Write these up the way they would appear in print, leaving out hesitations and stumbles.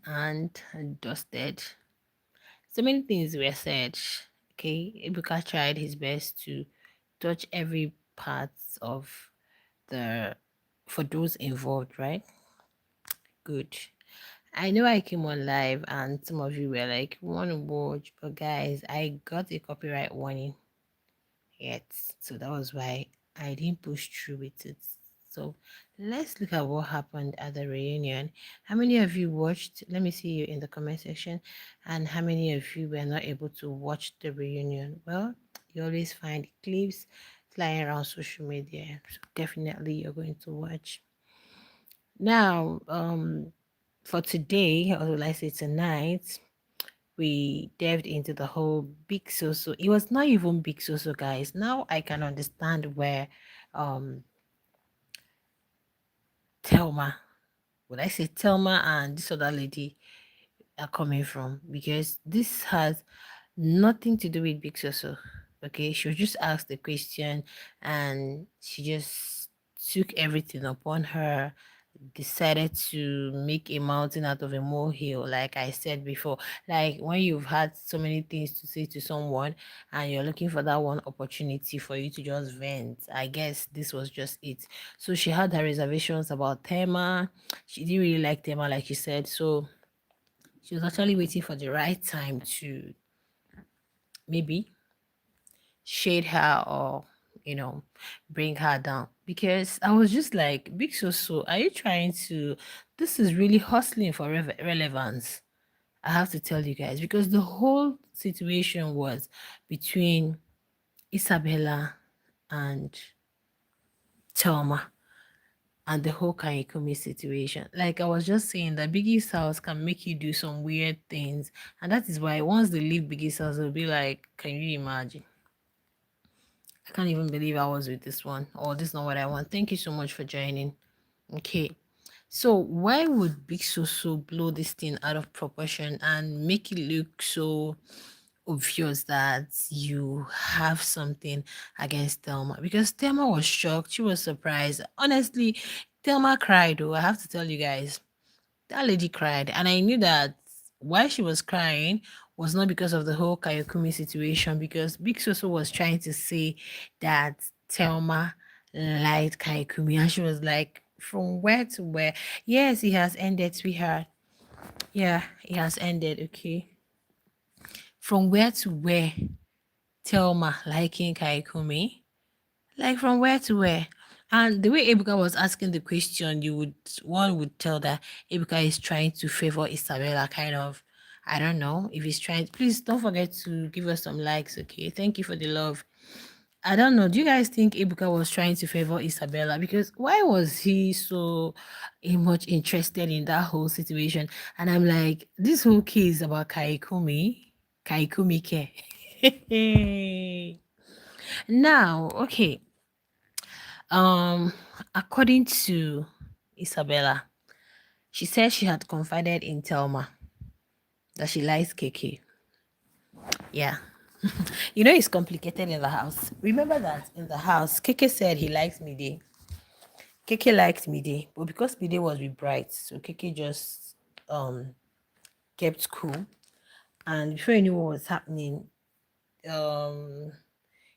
and dusted. So many things were said. Okay, Ibuka tried his best to touch every part of the for those involved, right? Good. I know I came on live and some of you were like, "We want to watch," but guys, I got a copyright warning yet, so that was why I didn't push through with it. So let's look at what happened at the reunion. How many of you watched? Let me see you in the comment section. And how many of you were not able to watch the reunion? Well, you always find clips flying around social media, so definitely you're going to watch. Now, for today, or will I say tonight, we delved into the whole big Soso. It was not even big Soso, guys. Now I can understand where um Thelma, would I say Thelma and this other lady are coming from, because this has nothing to do with big Soso. Okay, she was just asked the question and she just took everything upon her, decided to make a mountain out of a molehill, like I said before. Like when you've had so many things to say to someone and you're looking for that one opportunity for you to just vent, I guess this was just it. So she had her reservations about Thelma. She didn't really like Thelma, like she said. So she was actually waiting for the right time to maybe shade her or bring her down, because I was just like, big so are you trying to, this is really hustling for relevance. I have to tell you guys, because the whole situation was between Isabella and Thelma, and the whole Kaikumi situation. Like I was just saying, that Biggie's house can make you do some weird things, and that is why once they leave Biggie's house, they'll be like, can you imagine? I can't even believe I was with this one. Or this is not what I want. Thank you so much for joining. Okay. So why would Big Soso blow this thing out of proportion and make it look so obvious that you have something against Thelma? Because Thelma was shocked. She was surprised. Honestly, Thelma cried, though. I have to tell you guys. That lady cried. And I knew that why she was crying was not because of the whole Kayokumi situation, because Big Soso was trying to say that Thelma liked Kayokumi. And she was like, from where to where? Yes, it has ended, sweetheart. Yeah, it has ended, okay. From where to where? Thelma liking Kayokumi? Like from where to where? And the way Ebuka was asking the question, one would tell that Ebuka is trying to favor Isabella, kind of. I don't know if he's trying. Please don't forget to give us some likes, okay? Thank you for the love. I don't know. Do you guys think Ebuka was trying to favor Isabella? Because why was he so much interested in that whole situation? And I'm like, this whole case about Kaikumi Ke. Now, okay. Um, According to Isabella, she said she had confided in Thelma that she likes KK. Yeah. It's complicated in the house. Remember that in the house, KK said he likes Mide. KK liked Mide, but because Mide was with Bright, so KK just um kept cool. And before he knew what was happening, um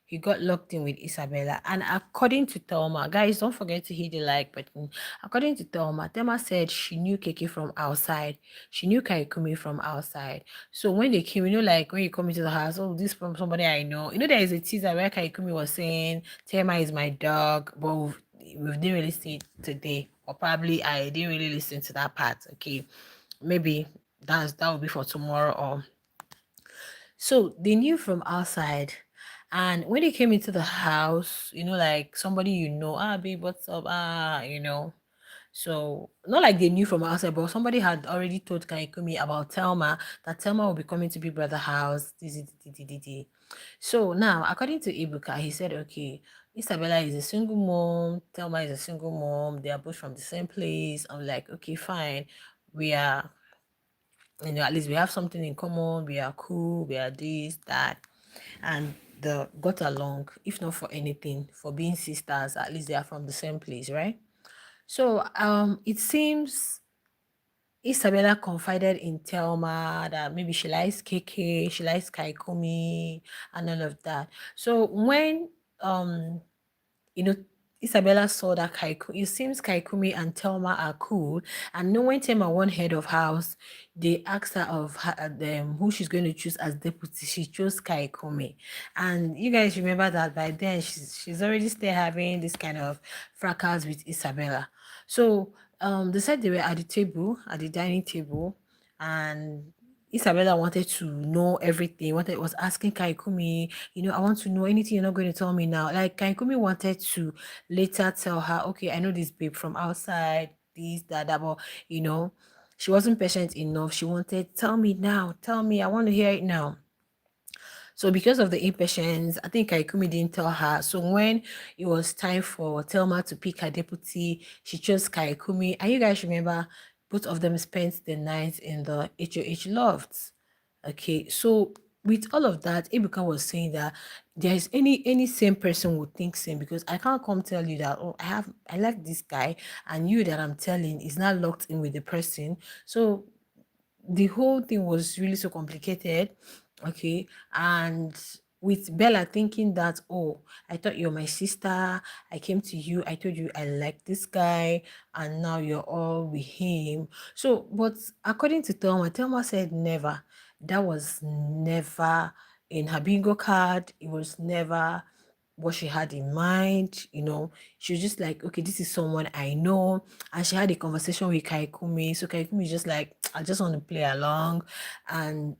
he got locked in with Isabella. And according to Thelma, guys, don't forget to hit the like button. According to Thelma said she knew Keke from outside. She knew Kaikumi from outside. So when they came, like when you come into the house, oh, this from somebody I know. There is a teaser where Kaikumi was saying, Thelma is my dog, but we didn't really see it today. Or probably I didn't really listen to that part. Okay. Maybe that will be for tomorrow, or so they knew from outside. And when they came into the house, like somebody, ah, babe, what's up? So not like they knew from outside, but somebody had already told Kaikumi about Thelma, that Thelma will be coming to Big Brother house. So now, according to Ibuka, he said, okay, Isabella is a single mom, Thelma is a single mom, they are both from the same place. I'm like, okay, fine. We are, at least we have something in common, we are cool, we are this, that, and the got along, if not for anything, for being sisters, at least they are from the same place, right? So it seems Isabella confided in Thelma that maybe she likes KK, she likes Kaikumi, and all of that. So when you know, Isabella saw that Kaikumi, it seems Kaikumi and Thelma are cool. And knowing Thelma won head of house, they asked her of them who she's going to choose as deputy. She chose Kaikumi. And you guys remember that by then she's already still having this kind of fracas with Isabella. So they said they were at the table, at the dining table, and Isabella wanted to know everything. Was asking Kaikumi, I want to know anything you're not going to tell me now. Like Kaikumi wanted to later tell her, okay, I know this babe from outside, this, that, but she wasn't patient enough. She wanted, tell me now, tell me, I want to hear it now. So because of the impatience, I think Kaikumi didn't tell her. So when it was time for Thelma to pick her deputy, she chose Kaikumi. And you guys remember both of them spent the night in the HOH lofts. Okay, so with all of that, Ebuka was saying that there is any same person would think same, because I can't come tell you that, oh, I like this guy, and you that I'm telling is not locked in with the person. So the whole thing was really so complicated. Okay, and with Bella thinking that, oh, I thought you're my sister, I came to you, I told you I like this guy, and now you're all with him. So but according to Thelma said never. That was never in her bingo card. It was never what she had in mind. She was just like, okay, this is someone I know. And she had a conversation with Kaikumi. So Kaikumi is just like, I just want to play along. And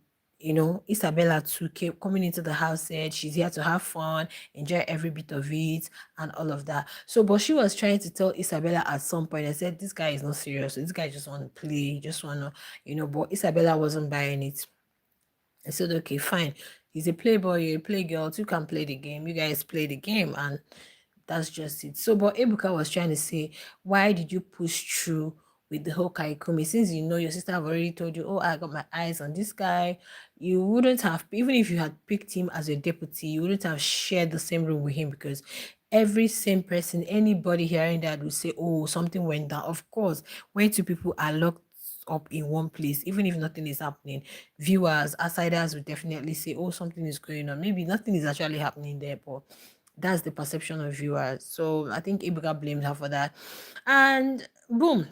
Isabella too came coming into the house, said she's here to have fun, enjoy every bit of it, and all of that. So, but she was trying to tell Isabella at some point, I said, this guy is not serious. This guy just want to play, just want to, but Isabella wasn't buying it. I said, okay, fine. He's a playboy, you're a playgirl. You can play the game. You guys play the game, and that's just it. So, but Ebuka was trying to say, why did you push through with the whole Kaikumi? Since your sister have already told you, oh, I got my eyes on this guy, you wouldn't have, even if you had picked him as your deputy, you wouldn't have shared the same room with him, because every same person, anybody hearing that would say, oh, something went down. Of course, when two people are locked up in one place, even if nothing is happening, viewers, outsiders would definitely say, oh, something is going on. Maybe nothing is actually happening there, but that's the perception of viewers. So I think Ibuka blamed her for that. And boom,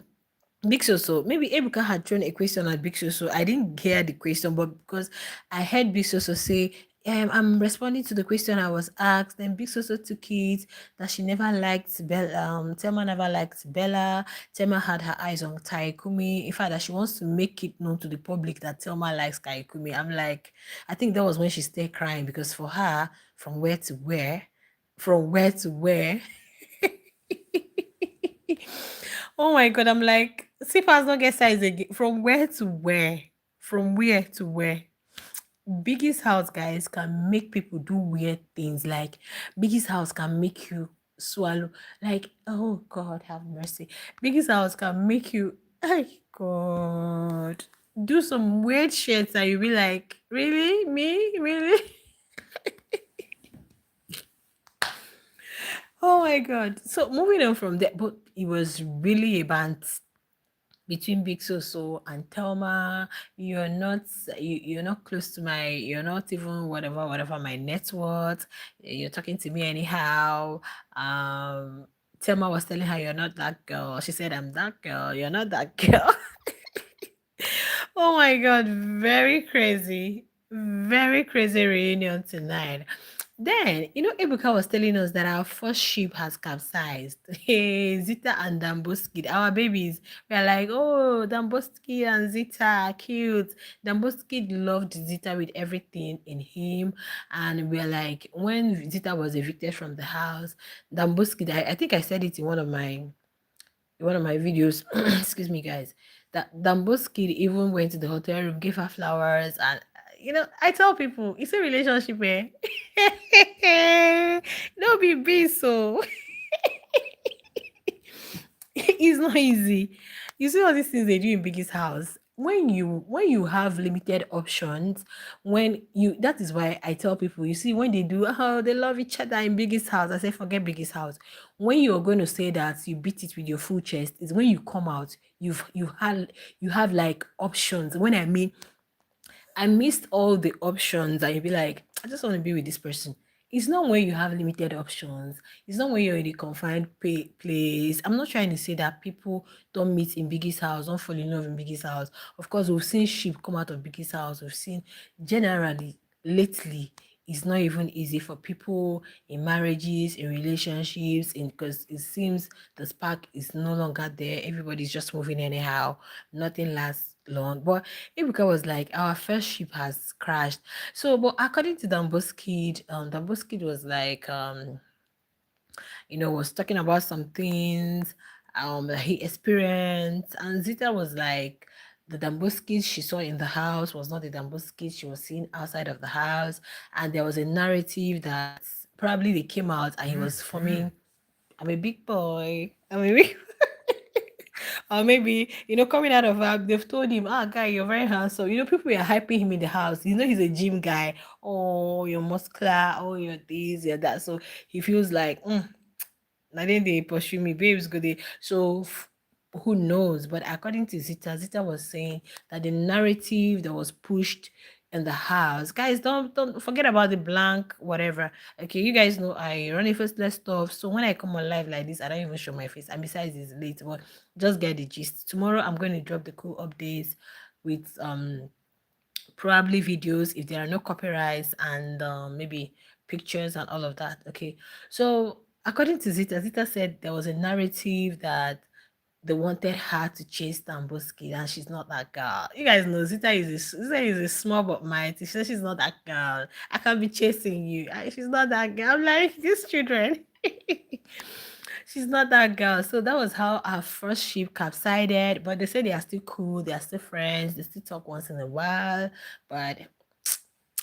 Big Soso. Maybe Ebuka had thrown a question at Big Soso. I didn't hear the question, but because I heard Big Soso say, I'm responding to the question I was asked. Then Big Soso took it that she never liked Bella. Thelma never liked Bella. Thelma had her eyes on Kaikumi. In fact, that she wants to make it known to the public that Thelma likes Kaikumi. I'm like, I think that was when she started crying, because for her, from where to where, from where to where. Oh my god, I'm like, see if I not get size again. From where to where? From where to where? Biggest house, guys, can make people do weird things. Like, biggest house can make you swallow. Like, oh god, have mercy. Biggest house can make you, oh god, do some weird shit that you be like, really? Me? Really? Oh my god. So moving on from there, but it was really a band between Big Soso and Thelma. You're not close to you're not even whatever my net worth. You're talking to me anyhow. Thelma was telling her you're not that girl. She said, I'm that girl, you're not that girl. Oh my god, very crazy reunion tonight. Then, Ebuka was telling us that our first ship has capsized. Hey, Zita and Damboski, our babies. We are like, oh, Damboski and Zita are cute. Damboski loved Zita with everything in him. And we are like, when Zita was evicted from the house, Damboski, I think I said it in one of my videos, excuse me, guys, that Dambo's kid even went to the hotel room, gave her flowers, and I tell people it's a relationship, eh? No be so. It's not easy. You see all these things they do in Biggie's house. when you have limited options, when you that is why I tell people, you see, when they do, oh, they love each other in biggest house, I say forget biggest house. When you're going to say that you beat it with your full chest is when you come out, you have like options. When I mean, I missed all the options and you'd be like, I just want to be with this person. It's not when you have limited options. It's not when you're in a confined place. I'm not trying to say that people don't meet in biggest house, don't fall in love in biggest house. Of course, we've seen sheep come out of biggest house. We've seen generally lately it's not even easy for people in marriages, in relationships, in because it seems the spark is no longer there. Everybody's just moving anyhow. Nothing lasts long. But Ibuka was like, our first ship has crashed. So, but according to Damboskid was like, was talking about some things that he experienced, and Zita was like, the Damboskid she saw in the house was not the Damboskid she was seeing outside of the house, and there was a narrative that probably they came out and he was forming, I'm a big boy. I'm a big or maybe, coming out of work, they've told him, ah, guy, you're very handsome. People are hyping him in the house. He's a gym guy. Oh, you're muscular. Oh, you're this, you're that. So he feels like, now then they pursue me, babes go there. So who knows? But according to Zita was saying that the narrative that was pushed in the house, guys, don't forget about the blank, whatever. Okay, you guys know I run a faceless stuff. So when I come on live like this, I don't even show my face. And besides, it's late, but just get the gist. Tomorrow I'm going to drop the cool updates with probably videos if there are no copyrights, and maybe pictures and all of that. Okay, so according to Zita said there was a narrative that they wanted her to chase Tamboski, and she's not that girl. You guys know Zita is a small but mighty. She said she's not that girl. I can be chasing you. She's not that girl. I'm like, these children. She's not that girl. So that was how our first ship capsided. But they say they are still cool. They are still friends. They still talk once in a while. But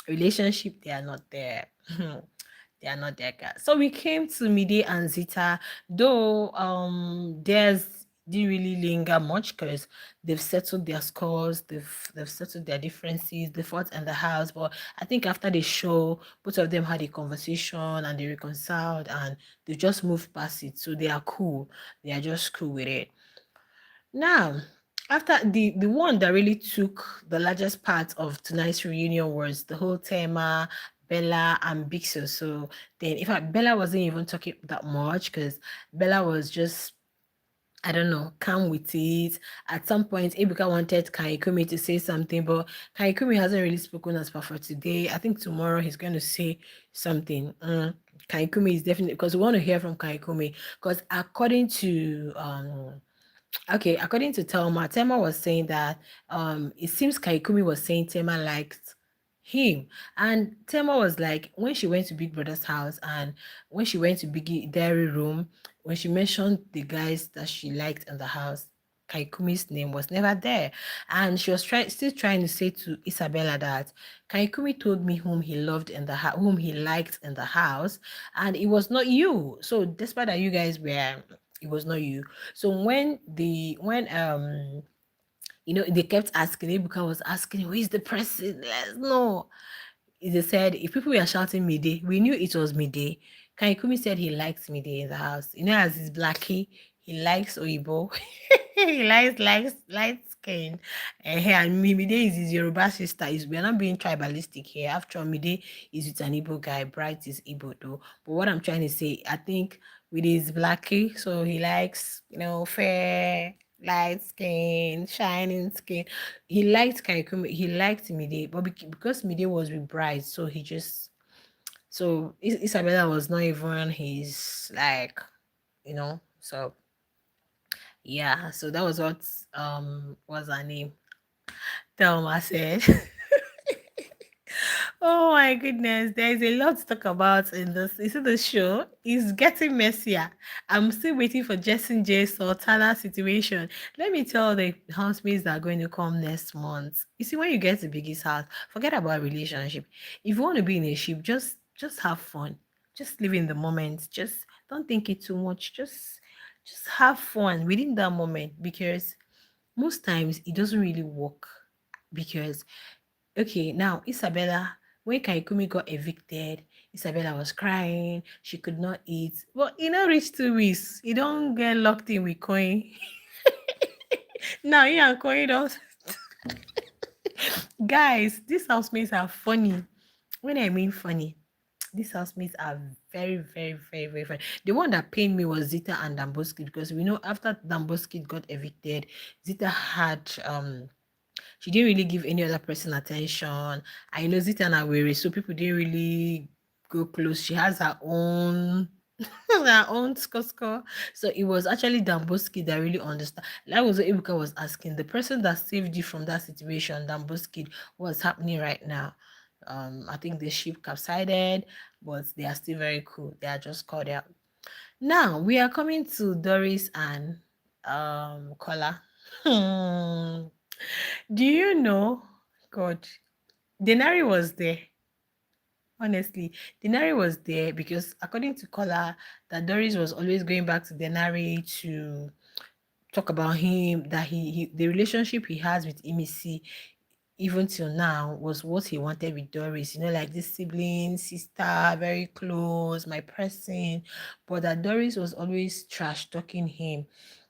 relationship, they are not there. They are not there, guys. So we came to Mide and Zita, though there's didn't really linger much because they've settled their scores, they've settled their differences, they fought in the house. But I think after the show, both of them had a conversation and they reconciled and they just moved past it. So they are cool. They are just cool with it. Now, after the one that really took the largest part of tonight's reunion was the whole Thelma, Bella, and Big Soso. So then, in fact, Bella wasn't even talking that much because Bella was just, I don't know, calm with it. At some point, Ebuka wanted Kaikumi to say something, but Kaikumi hasn't really spoken as per for today. I think tomorrow he's going to say something. Kaikumi is definitely, because we want to hear from Kaikumi. Because according to Thelma was saying that it seems Kaikumi was saying Thelma liked him. And Thelma was like, when she went to Big Brother's house and when she went to Biggie Dairy Room, when she mentioned the guys that she liked in the house, Kaikumi's name was never there. And she was still trying to say to Isabella that Kaikumi told me whom he loved in the whom he liked in the house, and it was not you. So despite that you guys were, it was not you. So when they kept asking, Ebuka was asking, who is the person? Let's know. They said if people were shouting Mide, we knew it was Mide. Kaikumi said he likes Mide in the house. As his blackie, he likes Oibo. He likes light skin. And Mide is his Yoruba sister. We're not being tribalistic here. After all, Mide is with an Igbo guy. Bright is Igbo though. But what I'm trying to say, I think with his blackie, so he likes, fair, light skin, shining skin. He liked Kaikumi, he liked Mide, but because Mide was with Bright, so he just, so Isabella was not even his, like, so yeah, so that was what was her name, Thelma said. Oh my goodness, there is a lot to talk about in this. You see, the show is getting messier. I'm still waiting for Jessie J Sultana situation. Let me tell the housemates that are going to come next month. You see, when you get to Biggie's house, forget about relationship. If you want to be in a ship, just have fun. Just live in the moment. Just don't think it too much. Just have fun within that moment, because most times it doesn't really work because okay, now Isabella, when Kaikumi got evicted, Isabella was crying, she could not eat. But reach 2 weeks, you don't get locked in with Coin. Now you and Coin don't. Guys, these housemates are funny. When I mean funny, these housemates are very, very, very, very funny. The one that pained me was Zita and Damboski because we know after Damboski got evicted, Zita had she didn't really give any other person attention. I know Zita and Awere, so people didn't really go close. She has her own her own score. So it was actually Damboski that really understand. That was what Ibuka was asking. The person that saved you from that situation, Damboski, what's happening right now? I think the ship capsided, but they are still very cool. They are just called out. Now we are coming to Doris and Kola. Do you know? God, Denari was there. Honestly, Denari was there because according to Kola, that Doris was always going back to Denari to talk about him, that he the relationship he has with Imisi even till now was what he wanted with Doris, like this sibling, sister, very close, my person. But that Doris was always trash talking him.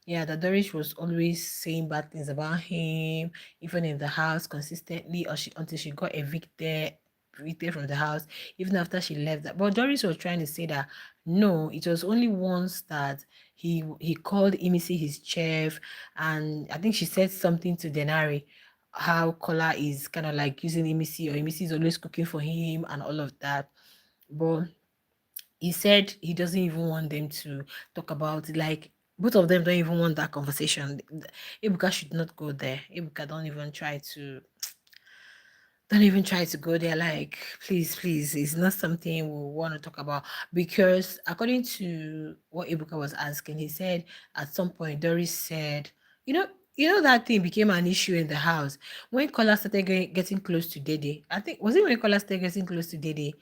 Yeah, that Doris was always saying bad things about him, even in the house consistently, or until she got evicted from the house, even after she left that. But Doris was trying to say that no, it was only once that he called Imisi his chef, and I think she said something to Denari how Kola is kind of like using Emisi or Emisi is always cooking for him and all of that. But he said he doesn't even want them to talk about it. Like both of them don't even want that conversation. Ibuka should not go there. Ibuka don't even try to go there. Like, please, it's not something we want to talk about. Because according to what Ibuka was asking, he said at some point Doris said, that thing became an issue in the house when Kola started getting close to Dede. I think was it when Kola started getting close to Dede?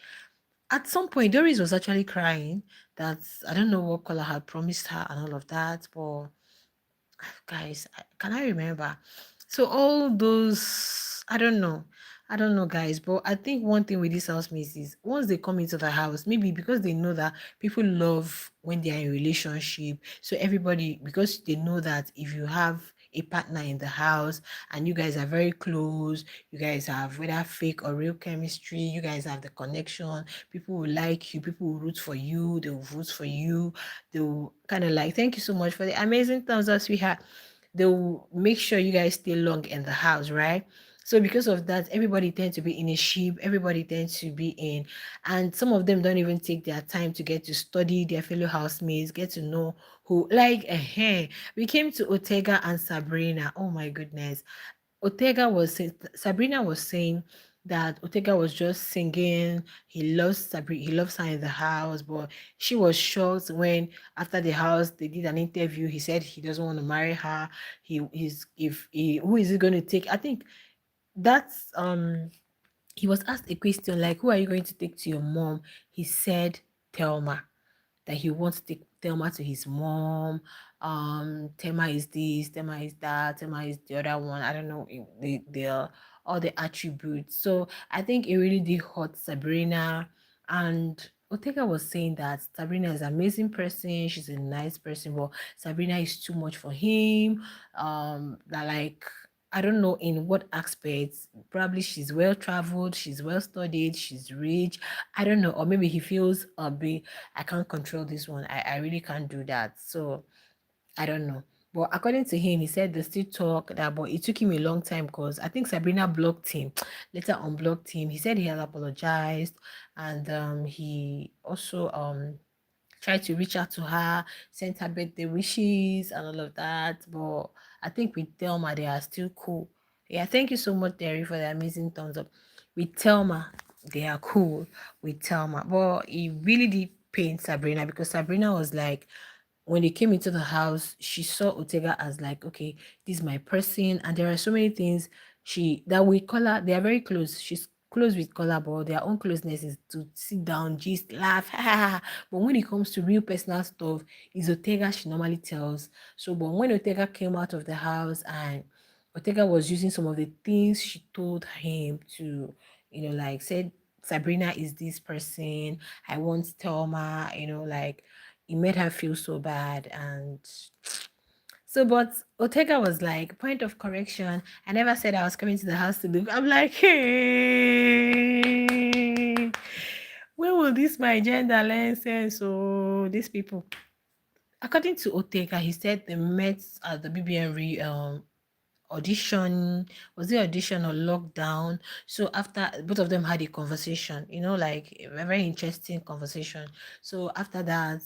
At some point, Doris was actually crying that I don't know what Kola had promised her and all of that, but guys, can I remember? So all those, I don't know, guys, but I think one thing with these housemates is once they come into the house, maybe because they know that people love when they are in relationship, so everybody, because they know that if you have a partner in the house and you guys are very close, you guys have whether fake or real chemistry, you guys have the connection, people will like you, people will root for you, they will vote for you, they'll kind of like, thank you so much for the amazing thumbs up, sweetheart. They'll make sure you guys stay long in the house, right? So because of that, everybody tends to be in a ship, everybody tends to be in, and some of them don't even take their time to get to study their fellow housemates, get to know who, like, we came to Otega and Sabrina. Oh my goodness. Sabrina was saying that Otega was just singing. He loves her in the house, but she was shocked when after the house they did an interview. He said he doesn't want to marry her. Who is he going to take? I think that's he was asked a question like, who are you going to take to your mom? He said Thelma, that he wants to take Thelma to his mom. Thelma is this, Thelma is that, Thelma is the other one. I don't know the all the attributes. So I think it really did hurt Sabrina. And Otega was saying that Sabrina is an amazing person, she's a nice person, but Sabrina is too much for him. That like I don't know in what aspects. Probably she's well traveled, she's well studied, she's rich. I don't know, or maybe he feels a bit I can't control this one. I really can't do that. So I don't know. But according to him, he said they still talk that, but it took him a long time because I think Sabrina blocked him, later unblocked him. He said he had apologized and he also tried to reach out to her, sent her birthday wishes and all of that. But I think with Thelma, they are still cool. Yeah, thank you so much, Terry, for the amazing thumbs up. With Thelma, they are cool with Thelma. But it really did pain Sabrina because Sabrina was like, when they came into the house, she saw Otega as like, okay, this is my person. And there are so many things that we call her, they are very close. She's close with Kola, but their own closeness is to sit down, just laugh. But when it comes to real personal stuff, it's Otega she normally tells. So, but when Otega came out of the house and Otega was using some of the things she told him to, like said, Sabrina is this person. I want Thelma, like it made her feel so bad. And so, but Otega was like, point of correction. I never said I was coming to the house to look. I'm like, hey, when will this my gender learn sense? So these people, according to Otega, he said they met at the BBN audition. Was it audition or lockdown? So after both of them had a conversation, like a very interesting conversation. So after that,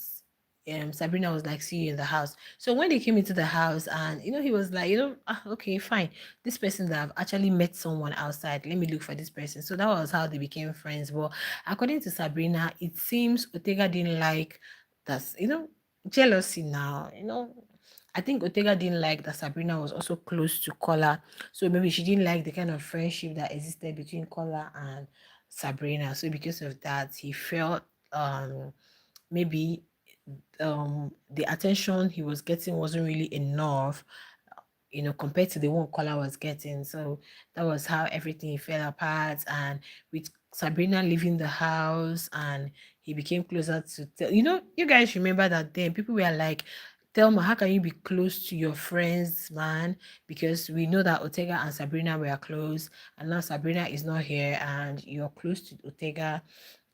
Sabrina was like, see you in the house. So when they came into the house, and he was like, okay, fine, this person that I've actually met someone outside, let me look for this person. So that was how they became friends. But according to Sabrina, it seems Otega didn't like that, jealousy now, I think Otega didn't like that Sabrina was also close to Kola. So maybe she didn't like the kind of friendship that existed between Kola and Sabrina. So because of that, he felt maybe the attention he was getting wasn't really enough, compared to the one Kola was getting. So that was how everything fell apart. And with Sabrina leaving the house, and he became closer to you guys remember that then people were like, Thelma, how can you be close to your friends, man? Because we know that Otega and Sabrina were close, and now Sabrina is not here, and you're close to Otega.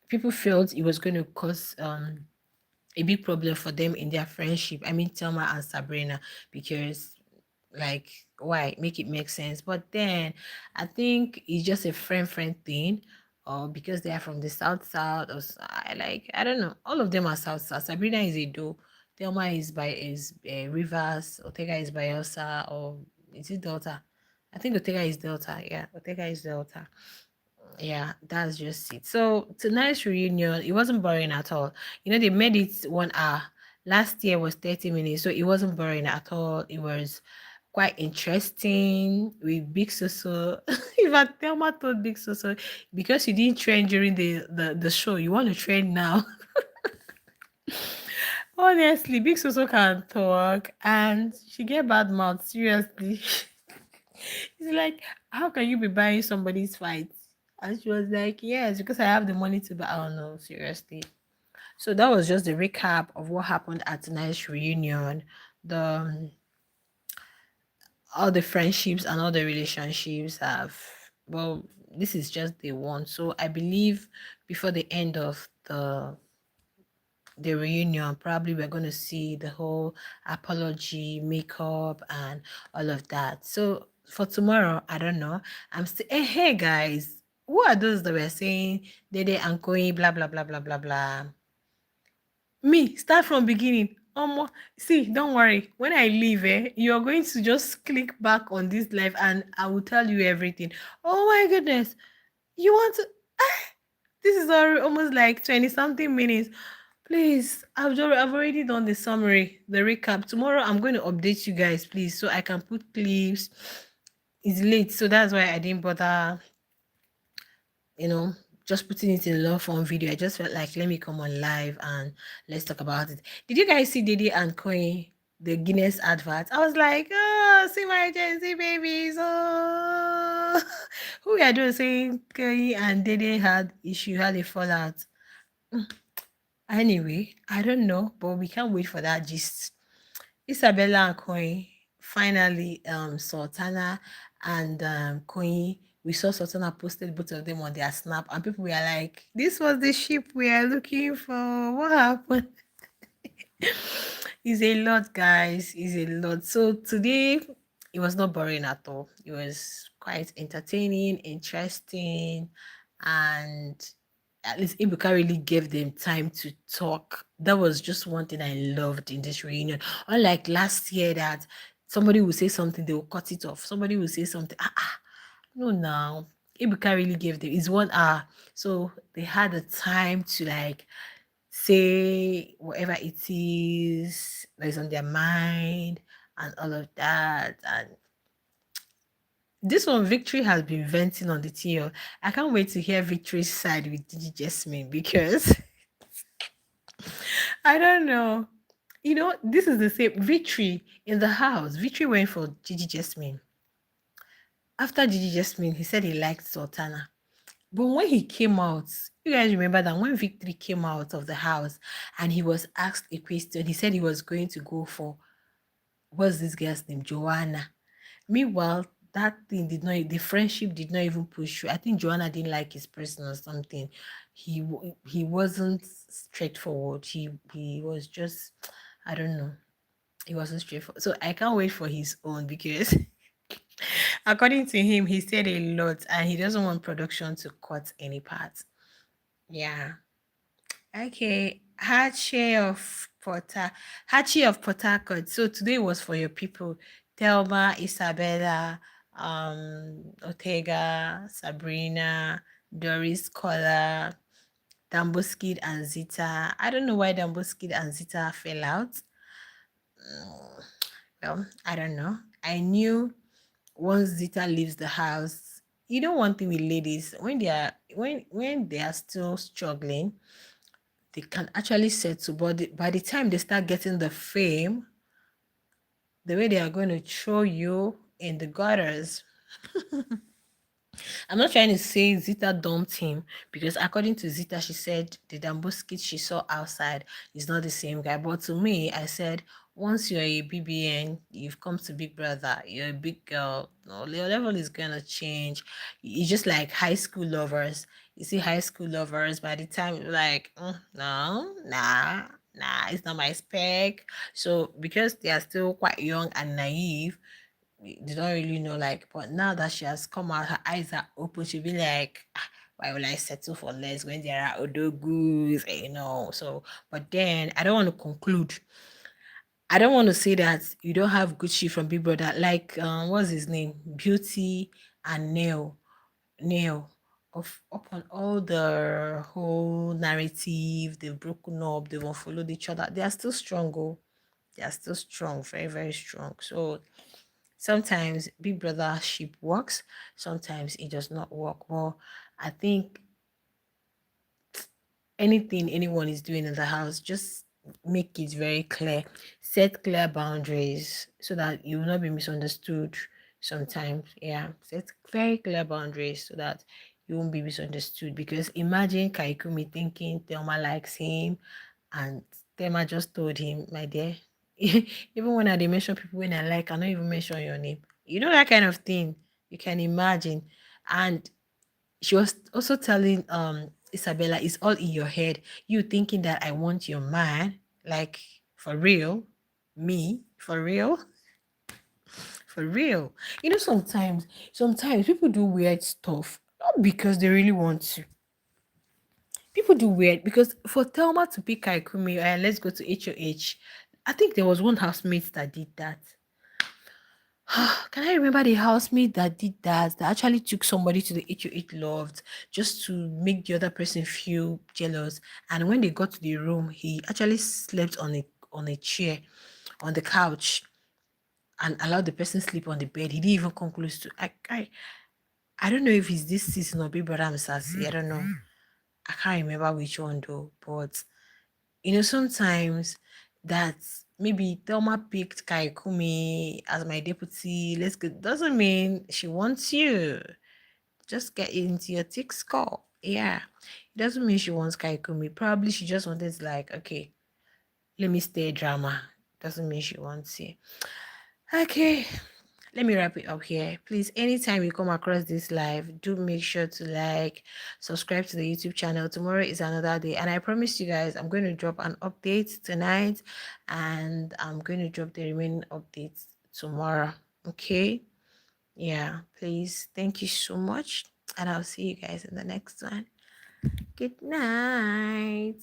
People felt it was going to cause a big problem for them in their friendship. I mean, Thelma and Sabrina, because like, why make it make sense? But then I think it's just a friend thing, or because they are from the south, or I don't know. All of them are south. Sabrina is a do. Thelma is Rivers. Otega is Bayelsa, or is it Delta? I think Otega is Delta. Yeah, Otega is Delta. Yeah, that's just it. So tonight's reunion, it wasn't boring at all. They made it 1 hour. Last year was 30 minutes, so it wasn't boring at all. It was quite interesting with Big Soso. In fact, Thelma told Big Soso, because you didn't train during the show, you want to train now. Honestly, Big Soso can talk, and she get bad mouth, seriously. It's like, how can you be buying somebody's fight? And she was like, yes, because I have the money to buy. Oh no, seriously. So that was just the recap of what happened at tonight's reunion. The all the friendships and all the relationships have, well, this is just the one. So I believe before the end of the reunion, probably we're going to see the whole apology, makeup, and all of that. So for tomorrow, I don't know. I'm still, hey guys, who are those that were saying Dede and Koi, blah blah blah blah blah blah? Me, start from beginning. See, don't worry. When I leave, you're going to just click back on this live, and I will tell you everything. Oh my goodness. You want to, this is almost like 20 something minutes. Please, I've already done the summary, the recap. Tomorrow I'm going to update you guys, please, so I can put clips. It's late, so that's why I didn't bother, you know, just putting it in long form video. I just felt like, let me come on live and let's talk about it. Did you guys see Diddy and Coin, the Guinness advert? I was like, oh, see my Gen Z babies. Oh, who we are doing saying Coin and Diddy had a fallout. Anyway, I don't know, but we can't wait for that gist. Isabella and Coin finally, Sultana and Coin. We saw Sultana posted both of them on their snap, and people were like, "This was the ship we are looking for. What happened?" It's a lot, guys. It's a lot. So today, it was not boring at all. It was quite entertaining, interesting, and at least Ibuka really gave them time to talk. That was just one thing I loved in this reunion. Unlike last year, that somebody will say something, they will cut it off. Somebody will say something. No, now Ibuka really gave them. It's 1 hour, so they had the time to like say whatever it is that is on their mind and all of that. And this one, Victory has been venting on the TL. I can't wait to hear Victory's side with Gigi Jasmine, because I don't know. This is the same Victory in the house. Victory went for Gigi Jasmine. After Gigi Jasmine, he said he liked Sultana. But when he came out, you guys remember that when Victory came out of the house and he was asked a question, he said he was going to go for, what's this girl's name? Joanna. Meanwhile, that thing did not, the friendship did not even push through. I think Joanna didn't like his person or something. He wasn't straightforward. He was just, I don't know. He wasn't straightforward. So I can't wait for his own because according to him, he said a lot and he doesn't want production to cut any parts. Yeah. Okay. Hachi of Port Harcourt. So today was for your people. Thelma, Isabella, Ortega, Sabrina, Doris Collar, Damboskid and Zita. I don't know why Damboskid and Zita fell out. Well, I don't know. I knew once Zita leaves the house, you know one thing with ladies, when they are still struggling, they can actually settle. But by the time they start getting the fame, the way they are going to throw you in the gutters. I'm not trying to say Zita dumped him because according to Zita, she said the Damboskid she saw outside is not the same guy. But to me, I said, once you're a BBN, you've come to Big Brother, you're a big girl, no, your level is going to change. It's just like high school lovers. You see high school lovers, by the time you're like, no, nah, it's not my spec. So because they are still quite young and naive, they don't really know, like, but now that she has come out, her eyes are open, she'll be like, "Ah, why will I settle for less when there are odogus, so but then I don't want to conclude. I don't want to say that you don't have good shit from Big Brother, like what's his name, Beauty and Neil of upon all the whole narrative, they've broken up, they've unfollowed each other, they are still strong. Oh, they are still strong, very, very strong. So sometimes Big Brother ship works, sometimes it does not work. Well, I think anything anyone is doing in the house, just make it very clear. Set clear boundaries so that you will not be misunderstood sometimes. Yeah, set very clear boundaries so that you won't be misunderstood. Because imagine Kaikumi thinking Thelma likes him and Thelma just told him, my dear, even when I dey mention people when I like, I don't even mention your name. You know that kind of thing. You can imagine. And she was also telling Isabella, it's all in your head. You thinking that I want your man, like for real, me, for real, for real. Sometimes people do weird stuff, not because they really want to. People do weird because for Thelma to pick Kaikumi, let's go to HOH. I think there was one housemate that did that. Can I remember the housemate that did that? That actually took somebody to the HOH loved just to make the other person feel jealous. And when they got to the room, he actually slept on a chair, on the couch, and allowed the person sleep on the bed. He didn't even come close to. I don't know if it's this season or Big Brother I'm sassy. I don't know. I can't remember which one though. But sometimes that maybe Thelma picked Kaikumi as my deputy. Let's go. Doesn't mean she wants you. Just get into your thick skull. Yeah. It doesn't mean she wants Kaikumi. Probably she just wanted to, like, okay, let me stay drama. Doesn't mean she wants you. Okay. Let me wrap it up here. Please, anytime you come across this live, do make sure to like, subscribe to the YouTube channel. Tomorrow is another day. And I promise you guys, I'm going to drop an update tonight. And I'm going to drop the remaining updates tomorrow. Okay? Yeah, please. Thank you so much. And I'll see you guys in the next one. Good night.